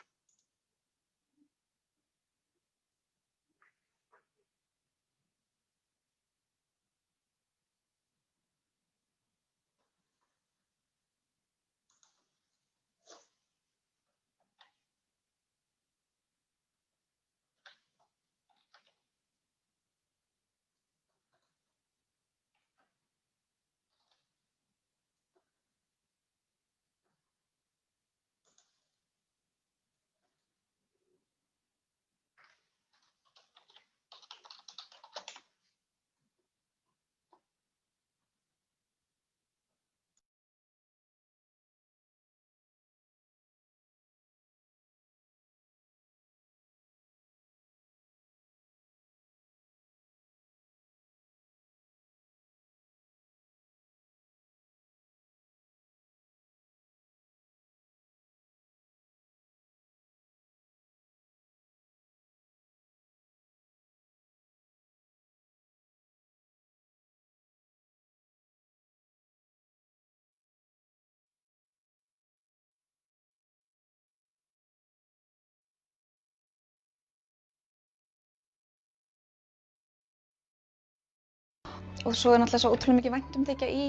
og svo náttúrulega svo ótrúlega mikið væntumþykja í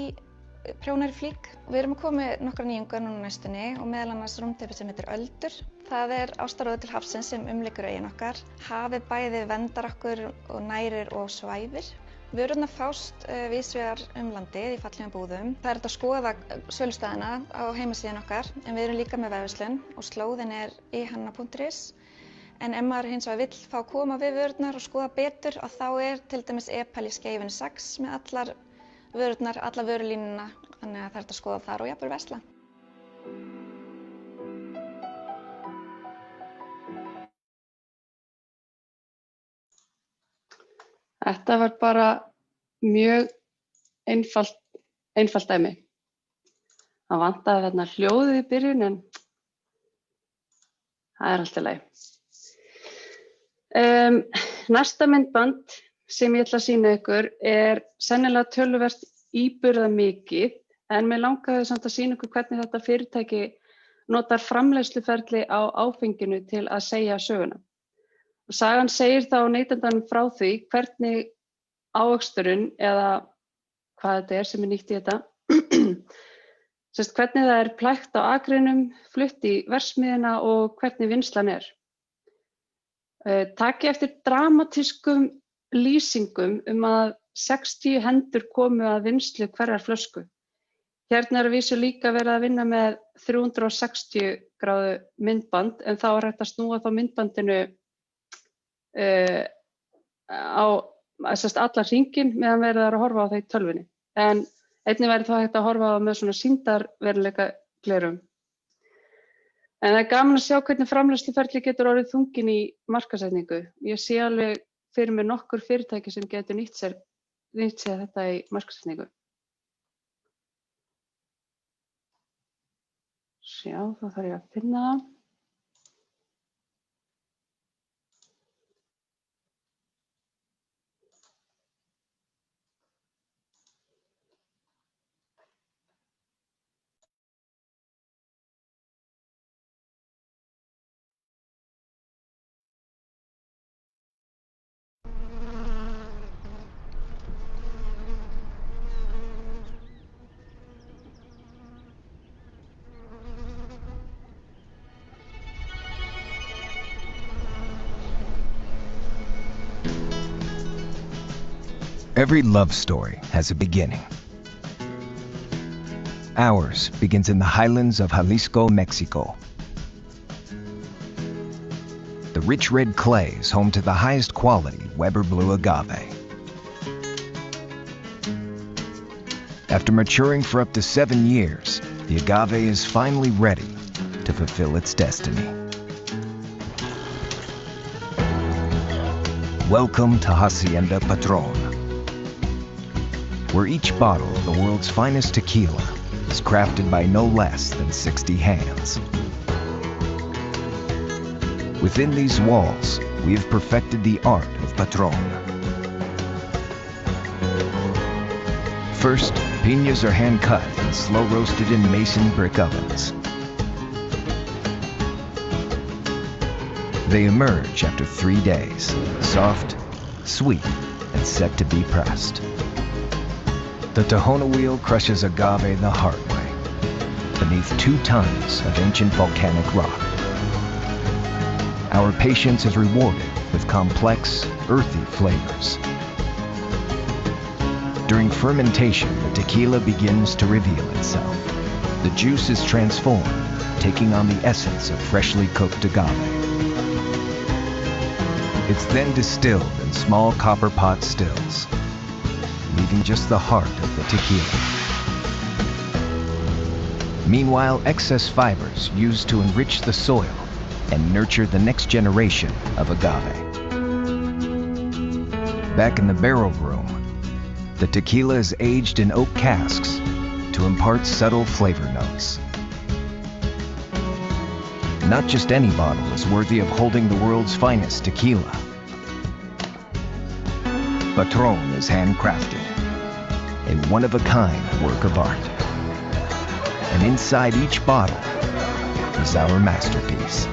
prjónar í flík. Við erum að koma með nokkrar nýjungar núna næstunni og meðal annars rúmteppi sem heitir Öldur. Það ástaróður til hafsins sem umlykur augun okkar. Hafið bæði verndar okkur og nærir og svæfir. Vörurnar fást víðsvegar landið í fallegum búðum. Það hægt að skoða sölustæðina á heimasíðan okkar, en við erum líka með vefverslun og slóðin ihanna.is. En ef maður hins vegar vill fá að koma við vörurnar og skoða betur, þá til dæmis e-pæl í Skeifunni 6 með allar vörurnar, alla vörulínuna, þannig að það hægt að skoða þar og jafnvel versla. Þetta var bara mjög einfalt dæmi. Það vantaði þarna hljóðið í byrjun, en það allt í lagi. Næsta myndband sem ég ætla að sýna ykkur sennilega töluvert íburðamikið, en mig langaði samt að sýna ykkur hvernig þetta fyrirtæki notar framleiðsluferli á áfenginu til að segja söguna. Sagan segir þá neytendanum frá því hvernig ávöxturinn, eða hvað þetta sem nýtt í þetta, hvernig það plægt á akrinum, flutt í verksmiðjuna og hvernig vinnslan Taki eftir dramatískum lýsingum að 60 hendur komu að vinnslu hverjar flösku. Hérna að vísu líka verið að vinna með 360 gráðu myndband, en þá hægt að snúa þá myndbandinu á allan hringinn meðan verið að horfa á það í tölvunni. En einnig verið þá hægt að horfa á með svona sýndarveruleika glerum. En það gaman að sjá hvernig framleiðsluferli getur orðið þungin í markaðssetningu. Ég sé alveg fyrir mér nokkur fyrirtæki sem getur nýtt sér þetta í markaðssetningu. Sjá, þá þarf ég að finna það. Every love story has a beginning. Ours begins in the highlands of Jalisco, Mexico. The rich red clay is home to the highest quality Weber Blue agave. After maturing for up to 7 years, the agave is finally ready to fulfill its destiny. Welcome to Hacienda Patron, where each bottle of the world's finest tequila is crafted by no less than 60 hands. Within these walls, we have perfected the art of Patron. First, piñas are hand-cut and slow-roasted in mason brick ovens. They emerge after 3 days, soft, sweet, and set to be pressed. The Tahona wheel crushes agave the hard way, beneath 2 tons of ancient volcanic rock. Our patience is rewarded with complex, earthy flavors. During fermentation, the tequila begins to reveal itself. The juice is transformed, taking on the essence of freshly cooked agave. It's then distilled in small copper pot stills, leaving just the heart of the tequila. Meanwhile, excess fibers used to enrich the soil and nurture the next generation of agave. Back in the barrel room, the tequila is aged in oak casks to impart subtle flavor notes. Not just any bottle is worthy of holding the world's finest tequila. Patron is handcrafted, a one-of-a-kind work of art. And inside each bottle is our masterpiece,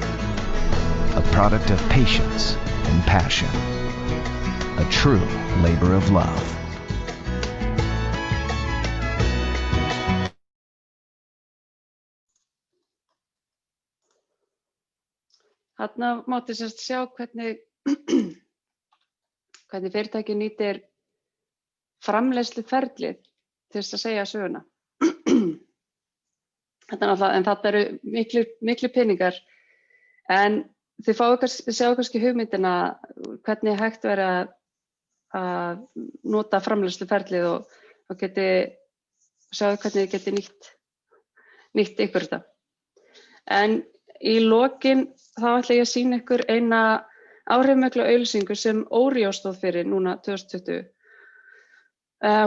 a product of patience and passion, a true labor of love. Þarna mátti semst sjá hvernig fyrirtæki nýtir framleiðsluferlið til þess að segja söguna. En þetta eru miklir peningar, en þið sjáu kannski hugmyndina hvernig hægt verið að nota framleiðsluferlið og sjáu hvernig þið geti nýtt ykkur þetta. En í lokin þá ætla ég að sýna ykkur eina áhrifamikla auglýsingu sem Oreo stóð fyrir núna 2020.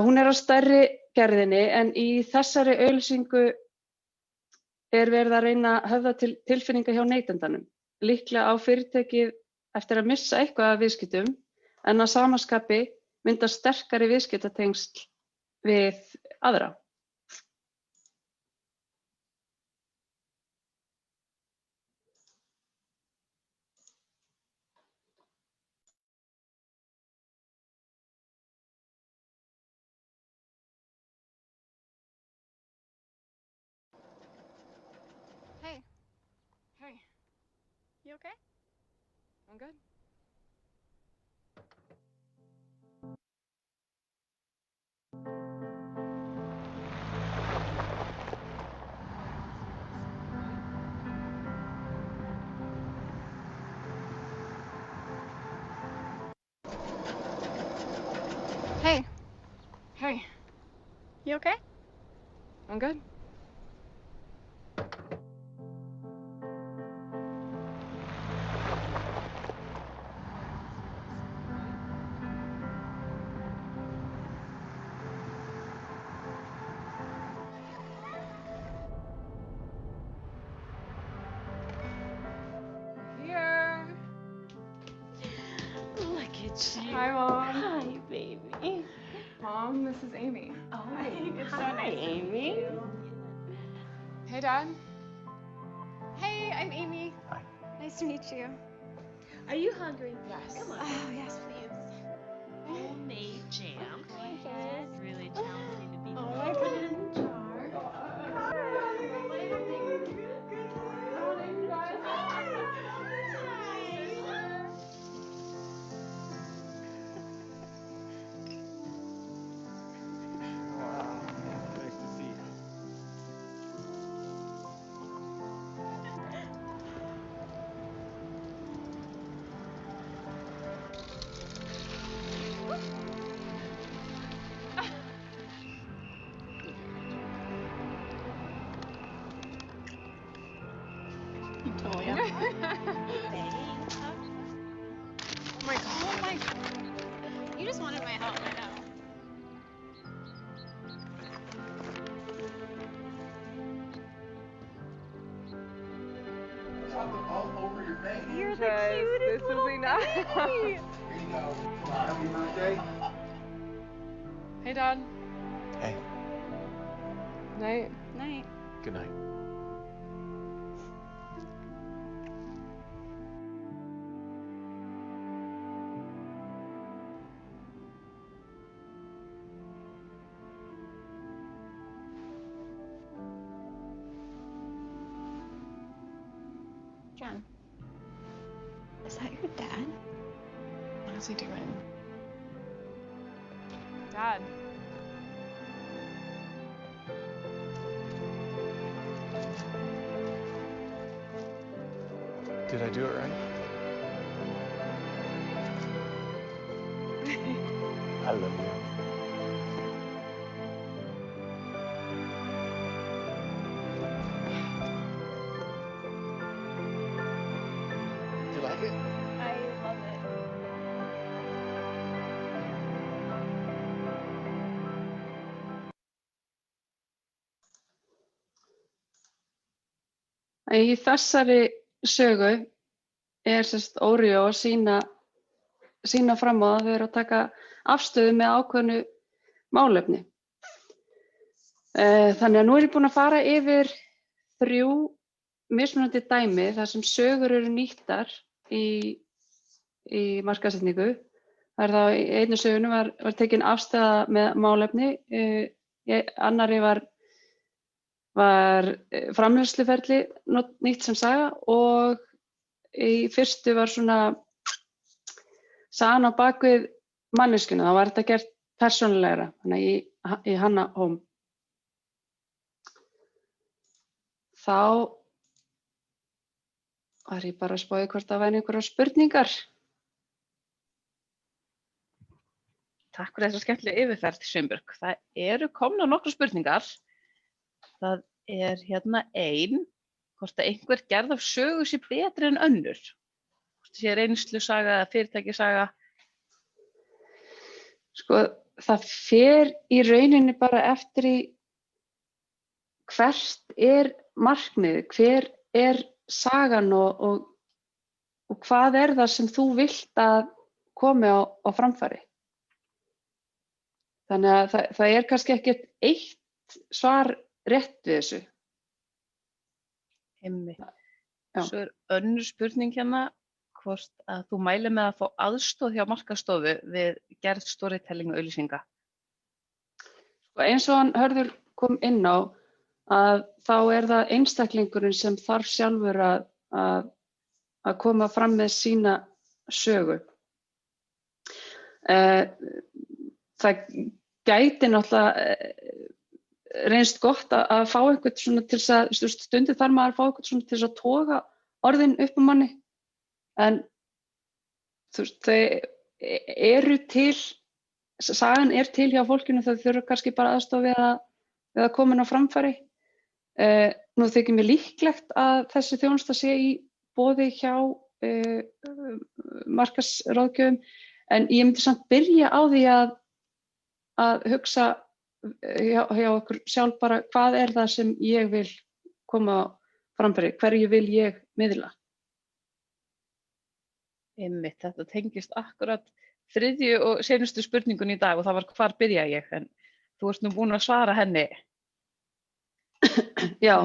Hún á stærri gerðinni, en í þessari auglýsingu verið að reyna að höfða til tilfinninga hjá neytendanum. Líklega á fyrirtækið eftir að missa eitthvað af viðskiptum, en að sama skapi mynda sterkari viðskiptatengsl við aðra. Hey, you okay? I'm good. Hey, you okay? I'm good. Hi, Mom. Hi, baby. Mom, this is Amy. Oh, It's so hi, nice to meet Amy. you. Hey, Dad. Hey, I'm Amy. Hi. Nice to meet you. Are you hungry? Yes. Come on. Oh, yes, please. Homemade jam. It's really challenging to be Oh my goodness. Wow, nice to see you. Oh my God. You just wanted my help, I know. All over your face. You're the cutest little baby. Here you go. Happy birthday. Hey, Dad. Hey, Night. Night. good night. John. Is that your dad? What is he doing? Dad. Did I do it right? I love you. You like it? I love it. Í þessari sögu sérst Oreo að sýna fram á að þau eru að taka afstöðu með ákveðnu málefni. Þannig að nú ég búin að fara yfir 3 mismunandi dæmi þar sem sögur eru nýttar í markaðssetningu. Það þá í einu sögunum var tekin afstaða með málefni, annarri var framleiðsluferli nýtt sem saga og í fyrstu var svona sagan á bakvið manneskjuna, þá var þetta gert persónulegra, þannig í Hanna Home. Þá var ég bara að spáði hvort það væri einhverjar spurningar. Takk fyrir þessa skemmtilegu yfirferð, Sveinbjörg. Það eru komnar nokkrar spurningar. Það er hérna ein, hvort að einhver gerð af sögu sé betri en önnur. Hvort það sé reynslusaga eða fyrirtækjasaga. Sko, það fer í rauninni bara eftir í hvert er markmiðið, hver er sagan og hvað er það sem þú vilt að komi á framfæri. Þannig að það er kannski ekkert eitt svar rétt við þessu. Einmitt. Já. Svo er önnur spurning hérna, hvort að þú mælir með að fá aðstoð hjá markaðsstofu við gerð storytelling og auglýsinga. Og eins og hann Hörður kom inn á, að þá er það einstaklingurinn sem þarf sjálfur að koma fram með sína sögu. Það gæti náttúrulega reynst gott að fá einhvern svona til þess að stundum þarf maður að fá einhvern svona til þess að toga orðin upp um manni, en þú veist, þau eru til, sagan er til hjá fólkinu, þau þurfa kannski bara aðstoð við að koma inn á framfæri. Nú þykir mér líklegt að þessi þjónusta sé í boði hjá markaðsráðgjöfum, en ég myndi samt byrja á því að hugsa hjá okkur sjálf bara hvað er það sem ég vil koma á framfæri, hverju vil ég miðla. Einmitt, þetta tengist akkurat þriðju og seinustu spurningun í dag og það var hvar byrja ég, en þú ert nú búin að svara henni. Já,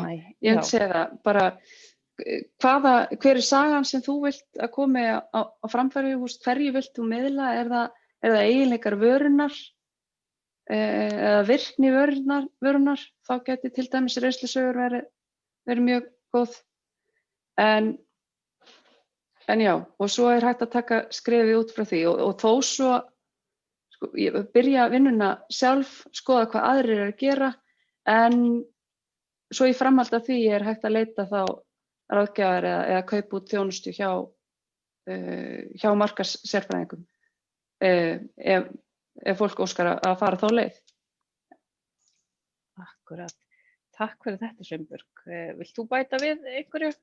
ég myndi segja það, bara hver er sagan sem þú vilt að komi á framfæri, hverju vilt þú miðla, er það eiginleikar vörunar eða virkni vörunar, þá geti til dæmis reynslusögur verið mjög góð, en já, og svo er hægt að taka skrefið út frá því og þó svo, sko, ég byrja vinnuna sjálf, skoða hvað aðrir eru að gera, en svo í framhaldi af því er hægt að leita þá ráðgjafar eða kaupa út þjónustu hjá markaðssérfræðingum ef fólk óskar að fara þá leið. Akkurat. Takk fyrir þetta, Sveinbjörg. Vilt þú bæta við einhverju?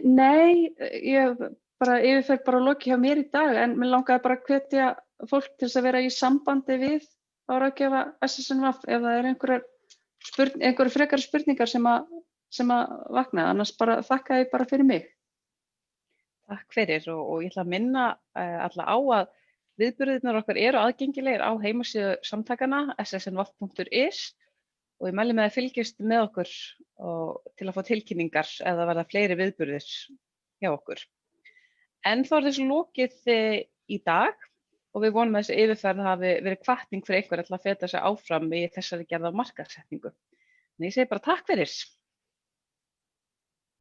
Nei, ég bara yfirferð bara lokið hjá mér í dag, en mér langaði bara að hvetja fólk til þess að vera í sambandi við á ráðgjafa SSNV ef það er einhverjar frekari spurningar sem að vakna, annars bara þakka ég bara fyrir mig. Takk fyrir og ég ætla að minna alla á að viðburðirnir okkar eru aðgengilegir á heimasíðu samtakanna ssnv.is og ég mæli með að fylgjast með okkur til að fá tilkynningar ef það verða fleiri viðburðir hjá okkur. En þá er þessu lokið í dag og við vonum að þessi yfirferð hafi verið hvatning fyrir einhver að feta sig áfram í þessari gerð af markaðssetningu. En ég segi bara takk fyrir.